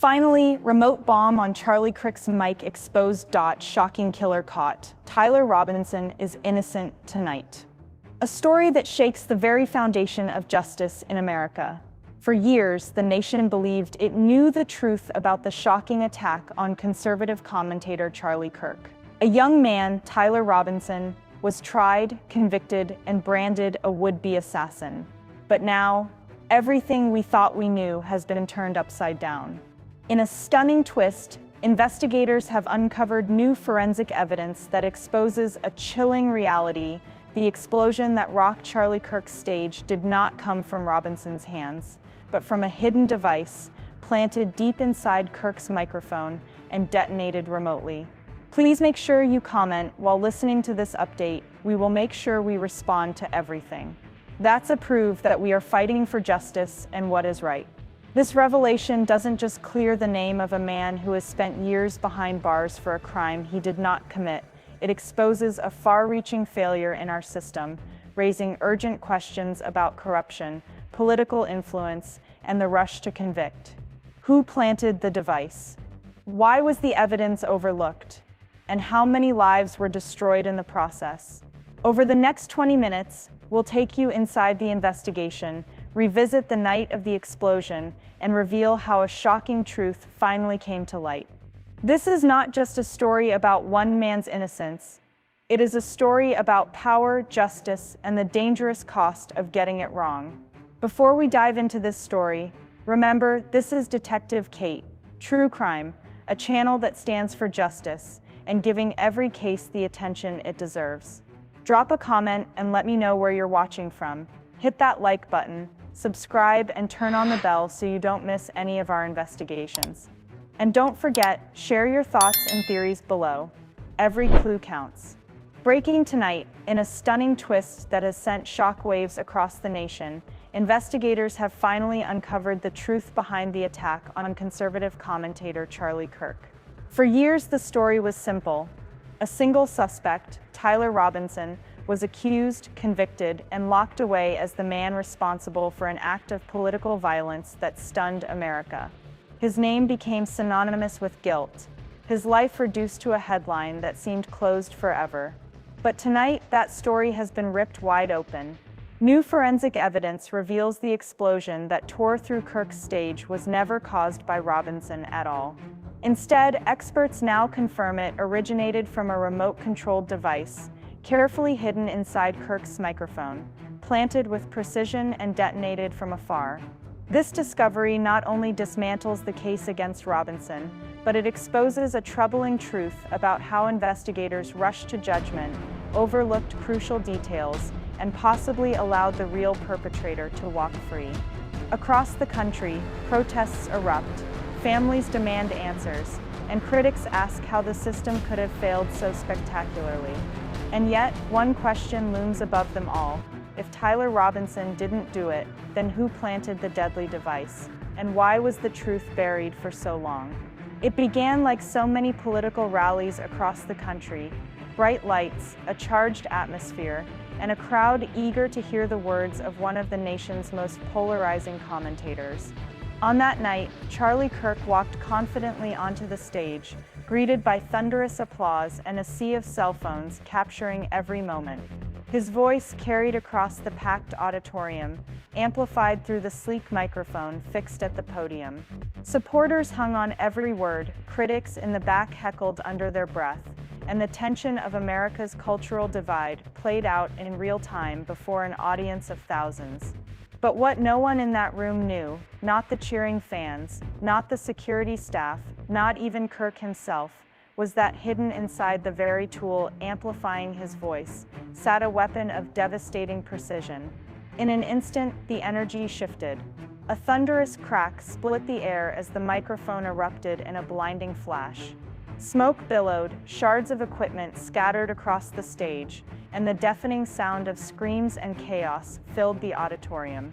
Finally, remote bomb on Charlie Kirk's mic exposed. Shocking killer caught. Tyler Robinson is innocent tonight. A story that shakes the very foundation of justice in America. For years, the nation believed it knew the truth about the shocking attack on conservative commentator Charlie Kirk. A young man, Tyler Robinson, was tried, convicted, and branded a would-be assassin. But now, everything we thought we knew has been turned upside down. In a stunning twist, investigators have uncovered new forensic evidence that exposes a chilling reality. The explosion that rocked Charlie Kirk's stage did not come from Robinson's hands, but from a hidden device planted deep inside Kirk's microphone and detonated remotely. Please make sure you comment while listening to this update. We will make sure we respond to everything. That's a proof that we are fighting for justice and what is right. This revelation doesn't just clear the name of a man who has spent years behind bars for a crime he did not commit. It exposes a far-reaching failure in our system, raising urgent questions about corruption, political influence, and the rush to convict. Who planted the device? Why was the evidence overlooked? And how many lives were destroyed in the process? Over the next 20 minutes, we'll take you inside the investigation, revisit the night of the explosion, and reveal how a shocking truth finally came to light. This is not just a story about one man's innocence. It is a story about power, justice, and the dangerous cost of getting it wrong. Before we dive into this story, remember, this is Detective Kate, True Crime, a channel that stands for justice and giving every case the attention it deserves. Drop a comment and let me know where you're watching from. Hit that like button, subscribe, and turn on the bell so you don't miss any of our investigations. And don't forget, share your thoughts and theories below. Every clue counts. Breaking tonight, in a stunning twist that has sent shockwaves across the nation, investigators have finally uncovered the truth behind the attack on conservative commentator Charlie Kirk. For years, the story was simple. A single suspect, Tyler Robinson, was accused, convicted, and locked away as the man responsible for an act of political violence that stunned America. His name became synonymous with guilt, his life reduced to a headline that seemed closed forever. But tonight, that story has been ripped wide open. New forensic evidence reveals the explosion that tore through Kirk's stage was never caused by Robinson at all. Instead, experts now confirm it originated from a remote-controlled device, carefully hidden inside Kirk's microphone, planted with precision and detonated from afar. This discovery not only dismantles the case against Robinson, but it exposes a troubling truth about how investigators rushed to judgment, overlooked crucial details, and possibly allowed the real perpetrator to walk free. Across the country, protests erupt, families demand answers, and critics ask how the system could have failed so spectacularly. And yet, one question looms above them all. If Tyler Robinson didn't do it, then who planted the deadly device? And why was the truth buried for so long? It began like so many political rallies across the country: bright lights, a charged atmosphere, and a crowd eager to hear the words of one of the nation's most polarizing commentators. On that night, Charlie Kirk walked confidently onto the stage, greeted by thunderous applause and a sea of cell phones capturing every moment. His voice carried across the packed auditorium, amplified through the sleek microphone fixed at the podium. Supporters hung on every word, critics in the back heckled under their breath, and the tension of America's cultural divide played out in real time before an audience of thousands. But what no one in that room knew, not the cheering fans, not the security staff, not even Kirk himself, was that hidden inside the very tool amplifying his voice sat a weapon of devastating precision. In an instant, the energy shifted. A thunderous crack split the air as the microphone erupted in a blinding flash. Smoke billowed, shards of equipment scattered across the stage, and the deafening sound of screams and chaos filled the auditorium.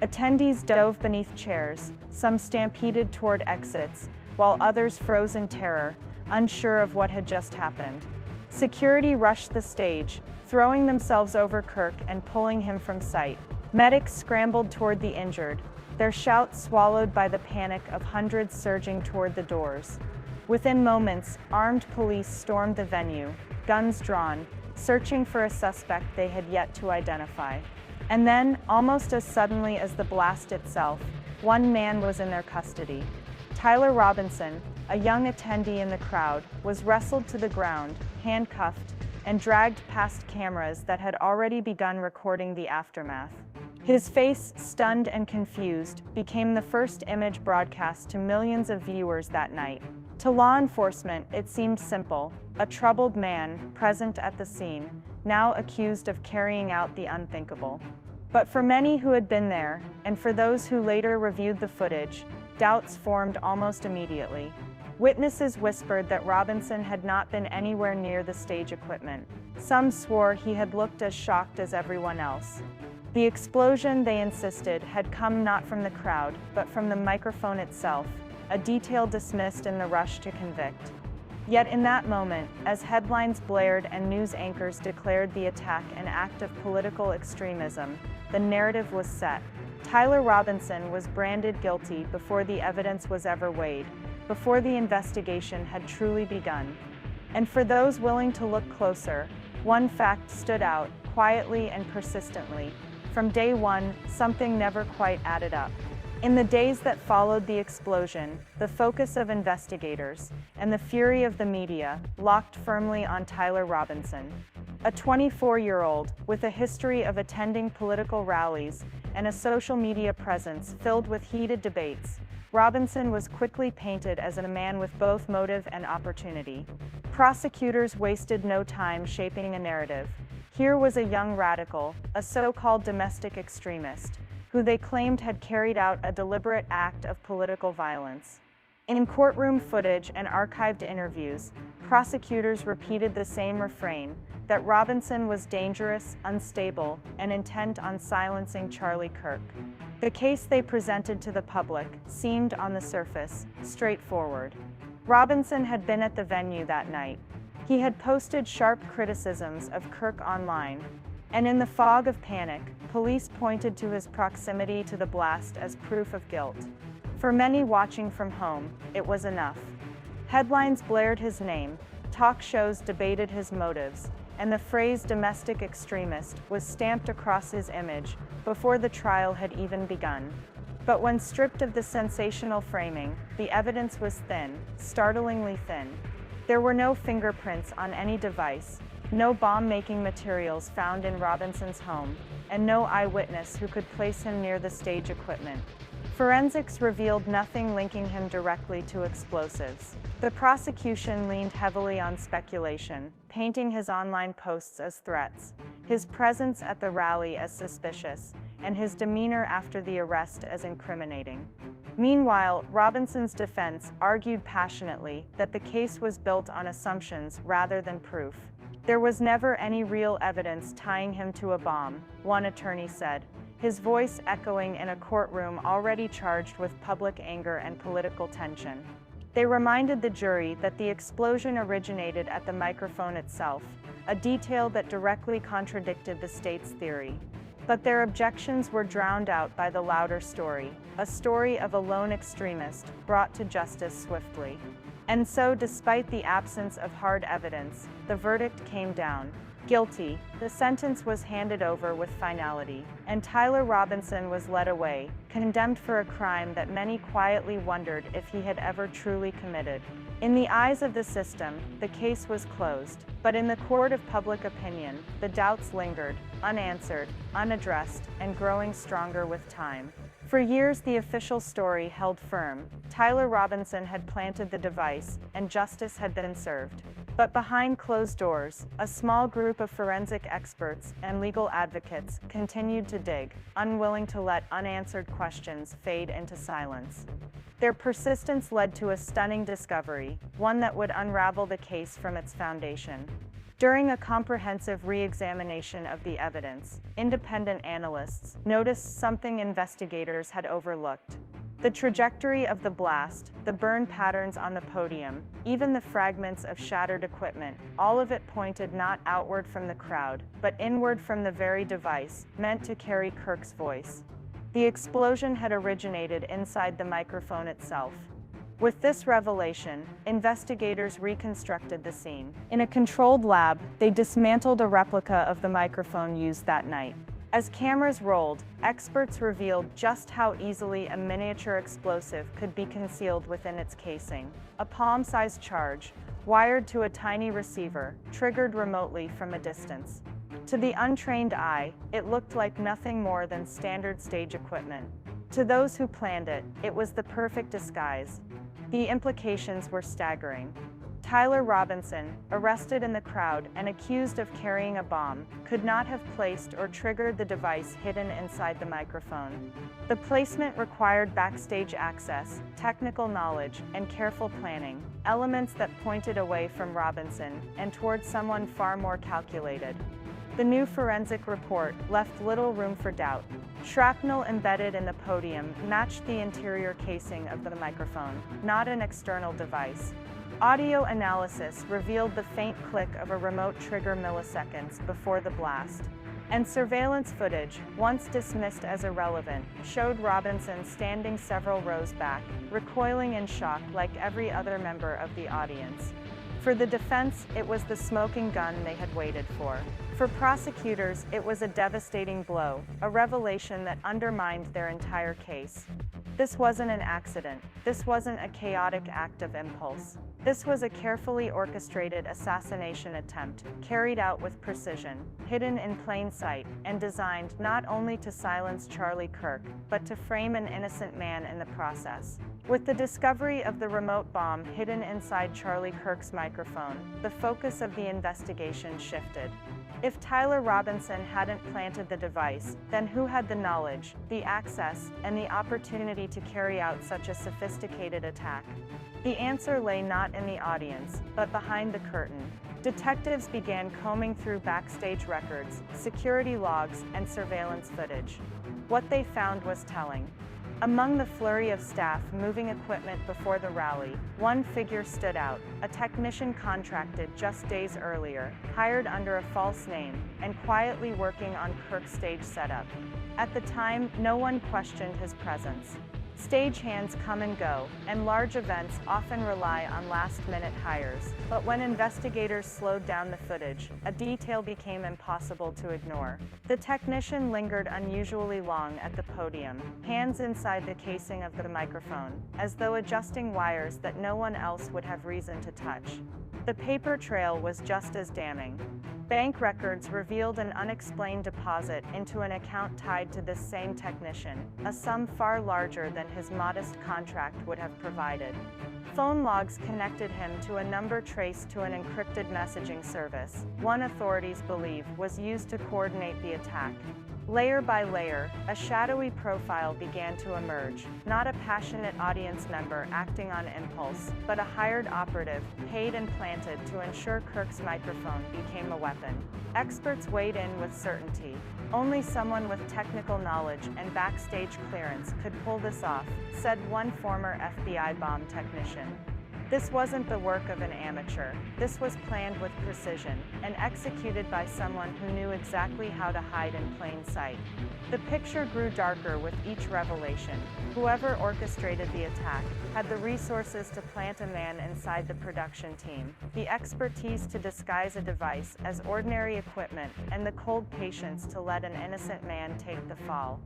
Attendees dove beneath chairs, some stampeded toward exits, while others froze in terror, unsure of what had just happened. Security rushed the stage, throwing themselves over Kirk and pulling him from sight. Medics scrambled toward the injured, their shouts swallowed by the panic of hundreds surging toward the doors. Within moments, armed police stormed the venue, guns drawn, searching for a suspect they had yet to identify. And then, almost as suddenly as the blast itself, one man was in their custody. Tyler Robinson, a young attendee in the crowd, was wrestled to the ground, handcuffed, and dragged past cameras that had already begun recording the aftermath. His face, stunned and confused, became the first image broadcast to millions of viewers that night. To law enforcement, it seemed simple: a troubled man, present at the scene, now accused of carrying out the unthinkable. But for many who had been there, and for those who later reviewed the footage, doubts formed almost immediately. Witnesses whispered that Robinson had not been anywhere near the stage equipment. Some swore he had looked as shocked as everyone else. The explosion, they insisted, had come not from the crowd, but from the microphone itself, a detail dismissed in the rush to convict. Yet in that moment, as headlines blared and news anchors declared the attack an act of political extremism, the narrative was set. Tyler Robinson was branded guilty before the evidence was ever weighed, before the investigation had truly begun. And for those willing to look closer, one fact stood out, quietly and persistently. From day one, something never quite added up. In the days that followed the explosion, the focus of investigators and the fury of the media locked firmly on Tyler Robinson. A 24-year-old with a history of attending political rallies and a social media presence filled with heated debates, Robinson was quickly painted as a man with both motive and opportunity. Prosecutors wasted no time shaping a narrative. Here was a young radical, a so-called domestic extremist, who they claimed had carried out a deliberate act of political violence. In courtroom footage and archived interviews, prosecutors repeated the same refrain, that Robinson was dangerous, unstable, and intent on silencing Charlie Kirk. The case they presented to the public seemed, on the surface, straightforward. Robinson had been at the venue that night. He had posted sharp criticisms of Kirk online, and in the fog of panic, police pointed to his proximity to the blast as proof of guilt. For many watching from home, it was enough. Headlines blared his name, talk shows debated his motives, and the phrase domestic extremist was stamped across his image before the trial had even begun. But when stripped of the sensational framing, the evidence was thin, startlingly thin. There were no fingerprints on any device, no bomb-making materials found in Robinson's home, and no eyewitness who could place him near the stage equipment. Forensics revealed nothing linking him directly to explosives. The prosecution leaned heavily on speculation, painting his online posts as threats, his presence at the rally as suspicious, and his demeanor after the arrest as incriminating. Meanwhile, Robinson's defense argued passionately that the case was built on assumptions rather than proof. There was never any real evidence tying him to a bomb, one attorney said, his voice echoing in a courtroom already charged with public anger and political tension. They reminded the jury that the explosion originated at the microphone itself, a detail that directly contradicted the state's theory. But their objections were drowned out by the louder story, a story of a lone extremist brought to justice swiftly. And so, despite the absence of hard evidence, the verdict came down. Guilty. The sentence was handed over with finality, and Tyler Robinson was led away, condemned for a crime that many quietly wondered if he had ever truly committed. In the eyes of the system, the case was closed, but in the court of public opinion, the doubts lingered, unanswered, unaddressed, and growing stronger with time. For years, the official story held firm. Tyler Robinson had planted the device, and justice had been served. But behind closed doors, a small group of forensic experts and legal advocates continued to dig, unwilling to let unanswered questions fade into silence. Their persistence led to a stunning discovery, one that would unravel the case from its foundation. During a comprehensive re-examination of the evidence, independent analysts noticed something investigators had overlooked. The trajectory of the blast, the burn patterns on the podium, even the fragments of shattered equipment, all of it pointed not outward from the crowd, but inward from the very device, meant to carry Kirk's voice. The explosion had originated inside the microphone itself. With this revelation, investigators reconstructed the scene. In a controlled lab, they dismantled a replica of the microphone used that night. As cameras rolled, experts revealed just how easily a miniature explosive could be concealed within its casing. A palm-sized charge, wired to a tiny receiver, triggered remotely from a distance. To the untrained eye, it looked like nothing more than standard stage equipment. To those who planned it, it was the perfect disguise. The implications were staggering. Tyler Robinson, arrested in the crowd and accused of carrying a bomb, could not have placed or triggered the device hidden inside the microphone. The placement required backstage access, technical knowledge, and careful planning, elements that pointed away from Robinson and toward someone far more calculated. The new forensic report left little room for doubt. Shrapnel embedded in the podium matched the interior casing of the microphone, not an external device. Audio analysis revealed the faint click of a remote trigger milliseconds before the blast. And surveillance footage, once dismissed as irrelevant, showed Robinson standing several rows back, recoiling in shock like every other member of the audience. For the defense, it was the smoking gun they had waited for. For prosecutors, it was a devastating blow, a revelation that undermined their entire case. This wasn't an accident. This wasn't a chaotic act of impulse. This was a carefully orchestrated assassination attempt, carried out with precision, hidden in plain sight, and designed not only to silence Charlie Kirk, but to frame an innocent man in the process. With the discovery of the remote bomb hidden inside Charlie Kirk's microphone, the focus of the investigation shifted. If Tyler Robinson hadn't planted the device, then who had the knowledge, the access, and the opportunity to carry out such a sophisticated attack? The answer lay not in the audience, but behind the curtain. Detectives began combing through backstage records, security logs, and surveillance footage. What they found was telling. Among the flurry of staff moving equipment before the rally, one figure stood out, a technician contracted just days earlier, hired under a false name, and quietly working on Kirk's stage setup. At the time, no one questioned his presence. Stagehands come and go, and large events often rely on last-minute hires. But when investigators slowed down the footage, a detail became impossible to ignore. The technician lingered unusually long at the podium, hands inside the casing of the microphone, as though adjusting wires that no one else would have reason to touch. The paper trail was just as damning. Bank records revealed an unexplained deposit into an account tied to this same technician, a sum far larger than his modest contract would have provided. Phone logs connected him to a number traced to an encrypted messaging service, one authorities believe was used to coordinate the attack. Layer by layer, a shadowy profile began to emerge, not a passionate audience member acting on impulse, but a hired operative, paid and planted to ensure Kirk's microphone became a weapon. Experts weighed in with certainty. Only someone with technical knowledge and backstage clearance could pull this off, said one former FBI bomb technician. This wasn't the work of an amateur. This was planned with precision and executed by someone who knew exactly how to hide in plain sight. The picture grew darker with each revelation. Whoever orchestrated the attack had the resources to plant a man inside the production team, the expertise to disguise a device as ordinary equipment, and the cold patience to let an innocent man take the fall.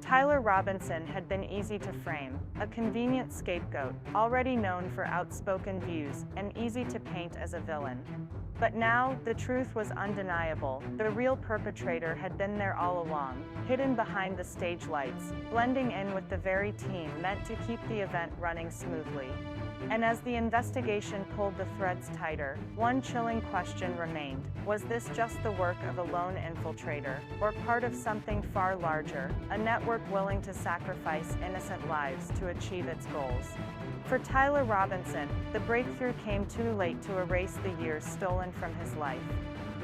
Tyler Robinson had been easy to frame, a convenient scapegoat, already known for outspoken views, and easy to paint as a villain. But now, the truth was undeniable. The real perpetrator had been there all along, hidden behind the stage lights, blending in with the very team meant to keep the event running smoothly. And as the investigation pulled the threads tighter, one chilling question remained. Was this just the work of a lone infiltrator, or part of something far larger, a network willing to sacrifice innocent lives to achieve its goals? For Tyler Robinson, the breakthrough came too late to erase the years stolen from his life.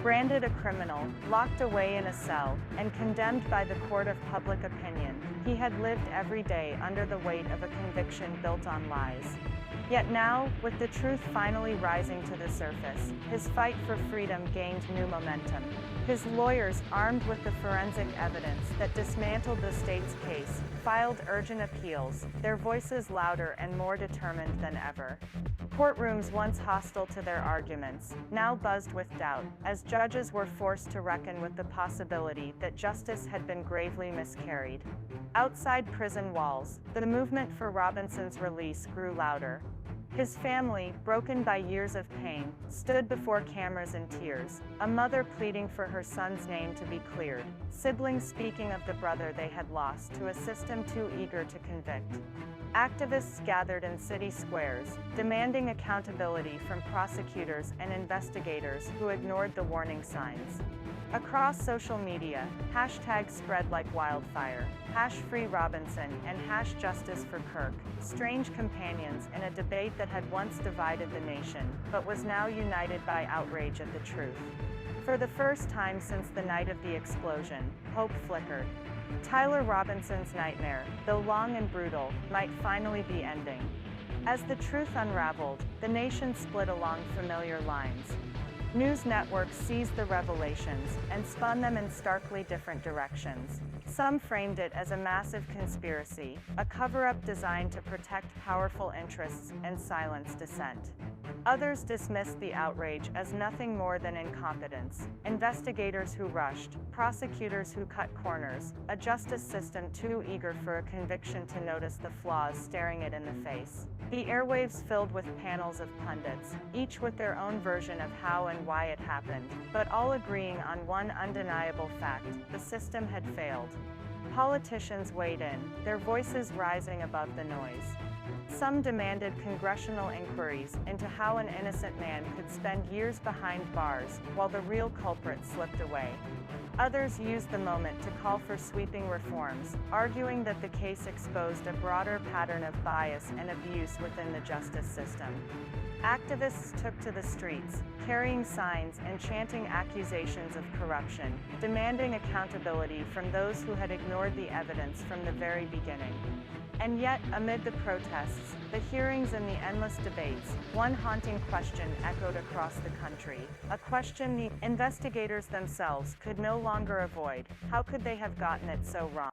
Branded a criminal, locked away in a cell, and condemned by the court of public opinion, He had lived every day under the weight of a conviction built on lies. Yet now, with the truth finally rising to the surface, his fight for freedom gained new momentum. His lawyers, armed with the forensic evidence that dismantled the state's case, filed urgent appeals, their voices louder and more determined than ever. Courtrooms once hostile to their arguments, now buzzed with doubt, as judges were forced to reckon with the possibility that justice had been gravely miscarried. Outside prison walls, the movement for Robinson's release grew louder. His family, broken by years of pain, stood before cameras in tears, a mother pleading for her son's name to be cleared, siblings speaking of the brother they had lost to a system too eager to convict. Activists gathered in city squares, demanding accountability from prosecutors and investigators who ignored the warning signs. Across social media, hashtags spread like wildfire, #FreeRobinson and #JusticeForKirk, strange companions in a debate that had once divided the nation, but was now united by outrage at the truth. For the first time since the night of the explosion, hope flickered. Tyler Robinson's nightmare, though long and brutal, might finally be ending. As the truth unraveled, the nation split along familiar lines. News networks seized the revelations and spun them in starkly different directions. Some framed it as a massive conspiracy, a cover-up designed to protect powerful interests and silence dissent. Others dismissed the outrage as nothing more than incompetence, investigators who rushed, prosecutors who cut corners, a justice system too eager for a conviction to notice the flaws staring it in the face. The airwaves filled with panels of pundits, each with their own version of how and why it happened, but all agreeing on one undeniable fact: the system had failed. Politicians weighed in, their voices rising above the noise. Some demanded congressional inquiries into how an innocent man could spend years behind bars while the real culprit slipped away. Others used the moment to call for sweeping reforms, arguing that the case exposed a broader pattern of bias and abuse within the justice system. Activists took to the streets, carrying signs and chanting accusations of corruption, demanding accountability from those who had ignored the evidence from the very beginning. And yet, amid the protests, the hearings and the endless debates, one haunting question echoed across the country, a question the investigators themselves could no longer avoid: how could they have gotten it so wrong?